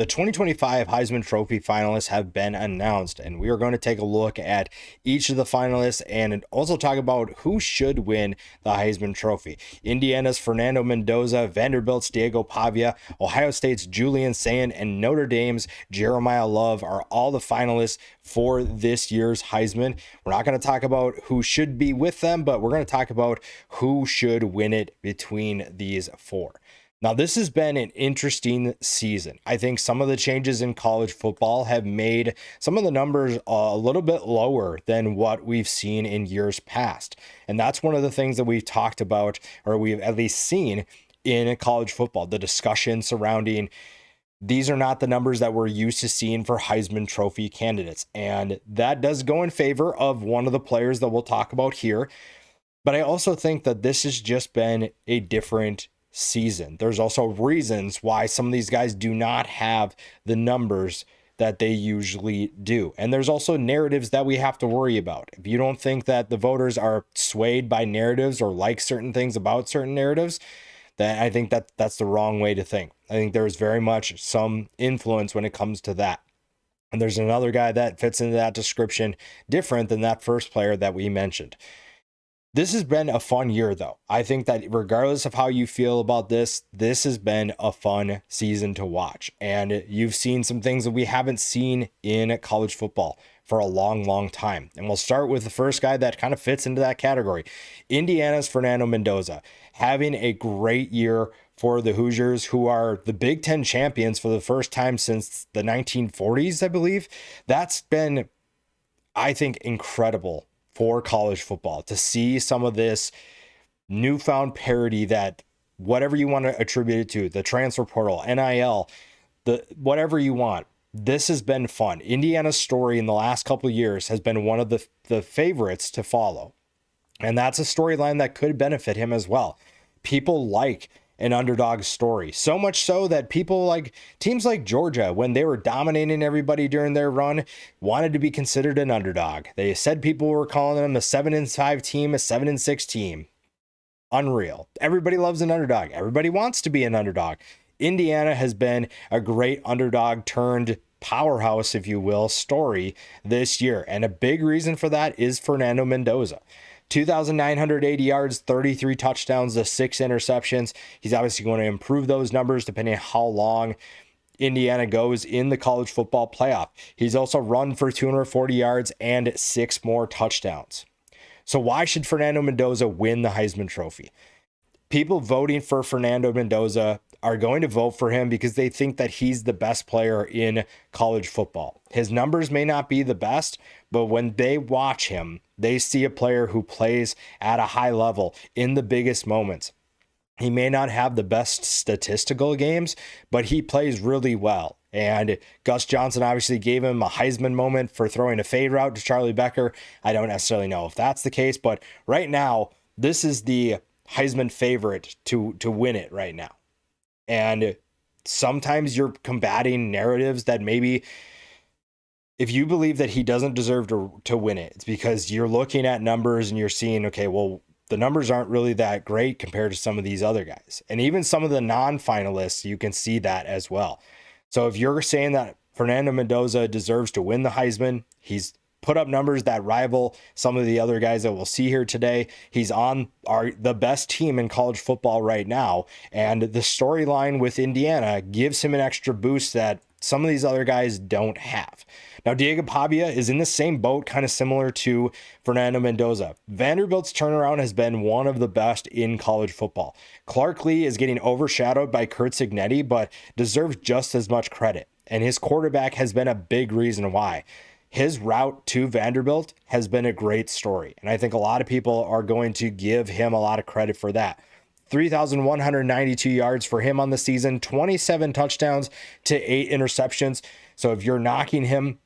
The 2025 Heisman Trophy finalists have been announced, and we are going to take a look at each of the finalists and also talk about who should win the Heisman Trophy. Indiana's Fernando Mendoza, Vanderbilt's Diego Pavia, Ohio State's Julian Sayin, and Notre Dame's Jeremiyah Love are all the finalists for this year's Heisman. We're not going to talk about who should be with them, but we're going to talk about who should win it between these four. Now, this has been an interesting season. I think some of the changes in college football have made some of the numbers a little bit lower than what we've seen in years past. And that's one of the things that we've talked about, or we've at least seen in college football, the discussion surrounding these are not the numbers that we're used to seeing for Heisman Trophy candidates. And that does go in favor of one of the players that we'll talk about here. But I also think that this has just been a different season. There's also reasons why some of these guys do not have the numbers that they usually do. And there's also narratives that we have to worry about. If you don't think that the voters are swayed by narratives or like certain things about certain narratives, then I think that that's the wrong way to think. I think there's very much some influence when it comes to that. And there's another guy that fits into that description different than that first player that we mentioned. This has been a fun year, though. I think that regardless of how you feel about this has been a fun season to watch. And you've seen some things that we haven't seen in college football for a long, long time. And we'll start with the first guy that kind of fits into that category. Indiana's Fernando Mendoza, having a great year for the Hoosiers, who are the Big Ten champions for the first time since the 1940s, I believe. That's been, I think, incredible for college football to see some of this newfound parity that whatever you want to attribute it to, the transfer portal, NIL, the whatever you want, this has been fun. Indiana's story in the last couple of years has been one of the favorites to follow. And that's a storyline that could benefit him as well. People like an underdog story, so much so that people like teams like Georgia, when they were dominating everybody during their run, wanted to be considered an underdog. They said people were calling them a 7-5 team, a 7-6 team. Unreal. Everybody loves an underdog. Everybody wants to be an underdog. Indiana has been a great underdog turned powerhouse, if you will, story this year. And a big reason for that is Fernando Mendoza. 2,980 yards, 33 touchdowns, the 6 interceptions. He's obviously going to improve those numbers depending on how long Indiana goes in the college football playoff. He's also run for 240 yards and 6 more touchdowns. So why should Fernando Mendoza win the Heisman Trophy? People voting for Fernando Mendoza are going to vote for him because they think that he's the best player in college football. His numbers may not be the best, but when they watch him, they see a player who plays at a high level in the biggest moments. He may not have the best statistical games, but he plays really well. And Gus Johnson obviously gave him a Heisman moment for throwing a fade route to Charlie Becker. I don't necessarily know if that's the case, but right now, this is the Heisman favorite to win it right now. And sometimes you're combating narratives that maybe if you believe that he doesn't deserve to win it, it's because you're looking at numbers and you're seeing, okay, well, the numbers aren't really that great compared to some of these other guys. And even some of the non-finalists, you can see that as well. So if you're saying that Fernando Mendoza deserves to win the Heisman, he's put up numbers that rival some of the other guys that we'll see here today. He's on the best team in college football right now. And the storyline with Indiana gives him an extra boost that some of these other guys don't have. Now, Diego Pavia is in the same boat, kind of similar to Fernando Mendoza. Vanderbilt's turnaround has been one of the best in college football. Clark Lee is getting overshadowed by Curt Cignetti, but deserves just as much credit. And his quarterback has been a big reason why. His route to Vanderbilt has been a great story. And I think a lot of people are going to give him a lot of credit for that. 3,192 yards for him on the season, 27 touchdowns to 8 interceptions. So if you're knocking him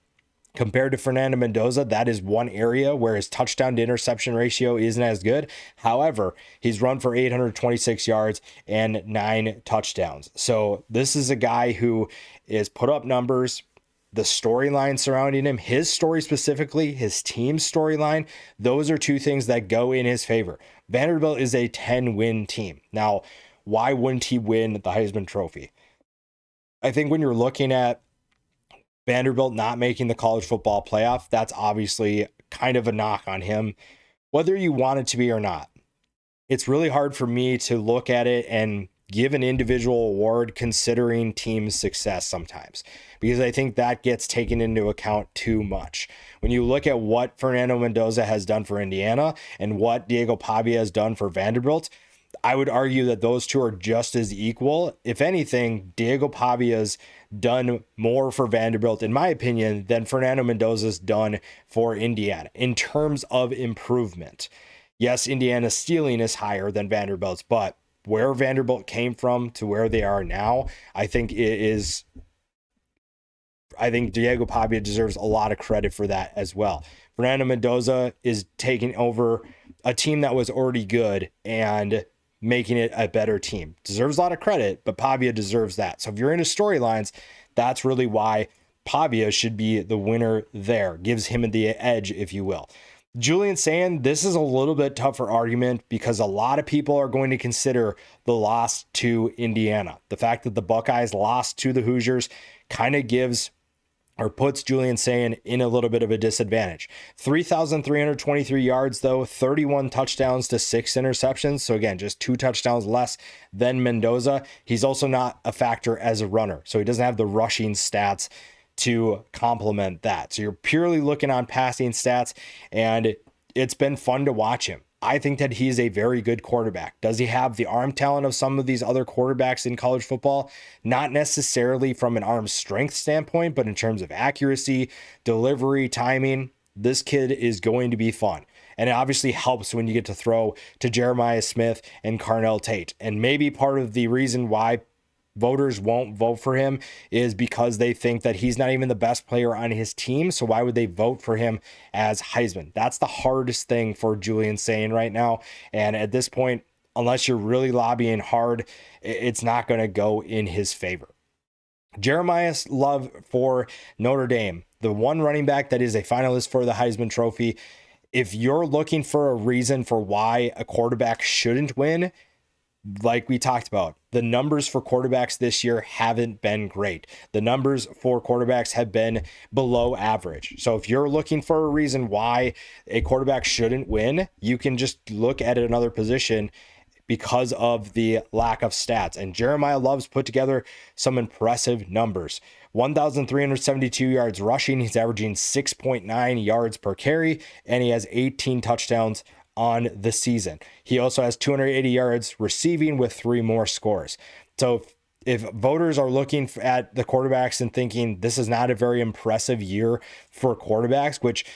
compared to Fernando Mendoza, that is one area where his touchdown to interception ratio isn't as good. However, he's run for 826 yards and 9 touchdowns. So this is a guy who is put up numbers. The storyline surrounding him, his story specifically, his team's storyline, those are two things that go in his favor. Vanderbilt is a 10-win team. Now, why wouldn't he win the Heisman Trophy? I think when you're looking at Vanderbilt not making the college football playoff, that's obviously kind of a knock on him, whether you want it to be or not. It's really hard for me to look at it and give an individual award considering team's success sometimes, because I think that gets taken into account too much. When you look at what Fernando Mendoza has done for Indiana and what Diego Pavia has done for Vanderbilt, I would argue that those two are just as equal. If anything, Diego Pavia's done more for Vanderbilt, in my opinion, than Fernando Mendoza's done for Indiana in terms of improvement. Yes, Indiana's ceiling is higher than Vanderbilt's, but where Vanderbilt came from to where they are now, I think Diego Pavia deserves a lot of credit for that as well. Fernando Mendoza is taking over a team that was already good and making it a better team. Deserves a lot of credit, but Pavia deserves that. So if you're into storylines, that's really why Pavia should be the winner there. Gives him the edge, if you will. Julian Sayin, this is a little bit tougher argument because a lot of people are going to consider the loss to Indiana. The fact that the Buckeyes lost to the Hoosiers kind of gives or puts Julian Sayin in a little bit of a disadvantage. 3,323 yards, though, 31 touchdowns to 6 interceptions. So again, just 2 touchdowns less than Mendoza. He's also not a factor as a runner, so he doesn't have the rushing stats to complement that. So you're purely looking on passing stats, and it's been fun to watch him. I think that he's a very good quarterback. Does he have the arm talent of some of these other quarterbacks in college football? Not necessarily from an arm strength standpoint, but in terms of accuracy, delivery, timing, this kid is going to be fun. And it obviously helps when you get to throw to Jeremiah Smith and Carnell Tate. And maybe part of the reason why voters won't vote for him is because they think that he's not even the best player on his team. So why would they vote for him as Heisman? That's the hardest thing for Julian Sayin right now. And at this point, unless you're really lobbying hard, it's not going to go in his favor. Jeremiyah Love for Notre Dame, the one running back that is a finalist for the Heisman Trophy. If you're looking for a reason for why a quarterback shouldn't win, like we talked about, the numbers for quarterbacks this year haven't been great. The numbers for quarterbacks have been below average. So if you're looking for a reason why a quarterback shouldn't win, you can just look at another position because of the lack of stats. And Jeremiyah Love's put together some impressive numbers. 1,372 yards rushing. He's averaging 6.9 yards per carry, and he has 18 touchdowns on the season. He also has 280 yards receiving with 3 more scores. So if voters are looking at the quarterbacks and thinking this is not a very impressive year for quarterbacks, which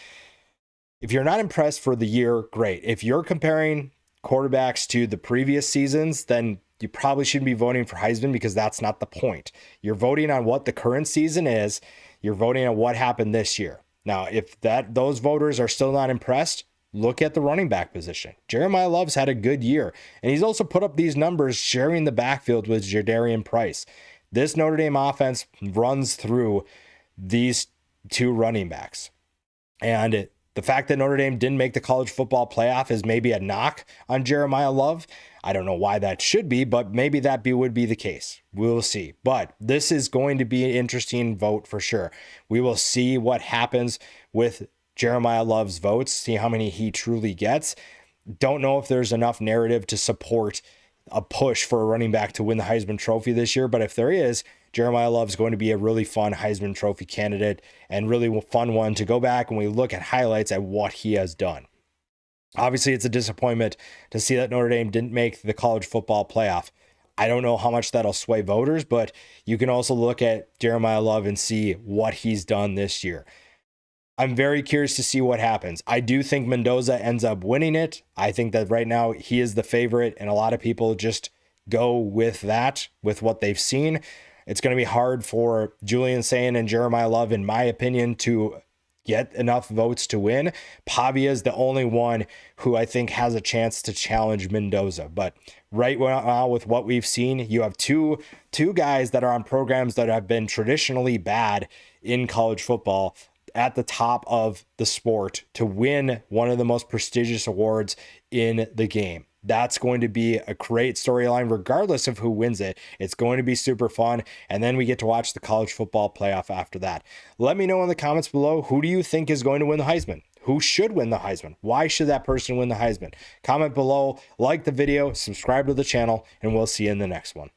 if you're not impressed for the year, great. If you're comparing quarterbacks to the previous seasons, then you probably shouldn't be voting for Heisman, because that's not the point. You're voting on what the current season is. You're voting on what happened this year. Now, if those voters are still not impressed, look at the running back position. Jeremiyah Love's had a good year, and he's also put up these numbers sharing the backfield with Jadarian Price. This Notre Dame offense runs through these 2 running backs. And the fact that Notre Dame didn't make the college football playoff is maybe a knock on Jeremiyah Love. I don't know why that should be, but maybe that would be the case. We'll see. But this is going to be an interesting vote for sure. We will see what happens with Jeremiyah Love's votes, see how many he truly gets. Don't know if there's enough narrative to support a push for a running back to win the Heisman Trophy this year. But if there is, Jeremiyah Love is going to be a really fun Heisman Trophy candidate and really fun one to go back when we look at highlights at what he has done. Obviously, it's a disappointment to see that Notre Dame didn't make the college football playoff. I don't know how much that'll sway voters, but you can also look at Jeremiyah Love and see what he's done this year. I'm very curious to see what happens. I do think Mendoza ends up winning it. I think that right now he is the favorite, and a lot of people just go with that, with what they've seen. It's going to be hard for Julian Sayin and Jeremiyah Love, in my opinion, to get enough votes to win. Pavia is the only one who I think has a chance to challenge Mendoza. But right now, with what we've seen, you have two guys that are on programs that have been traditionally bad in college football at the top of the sport to win one of the most prestigious awards in the game. That's going to be a great storyline regardless of who wins it. It's going to be super fun. And then we get to watch the college football playoff after that. Let me know in the comments below, who do you think is going to win the Heisman? Who should win the Heisman? Why should that person win the Heisman? Comment below, like the video, subscribe to the channel, and we'll see you in the next one.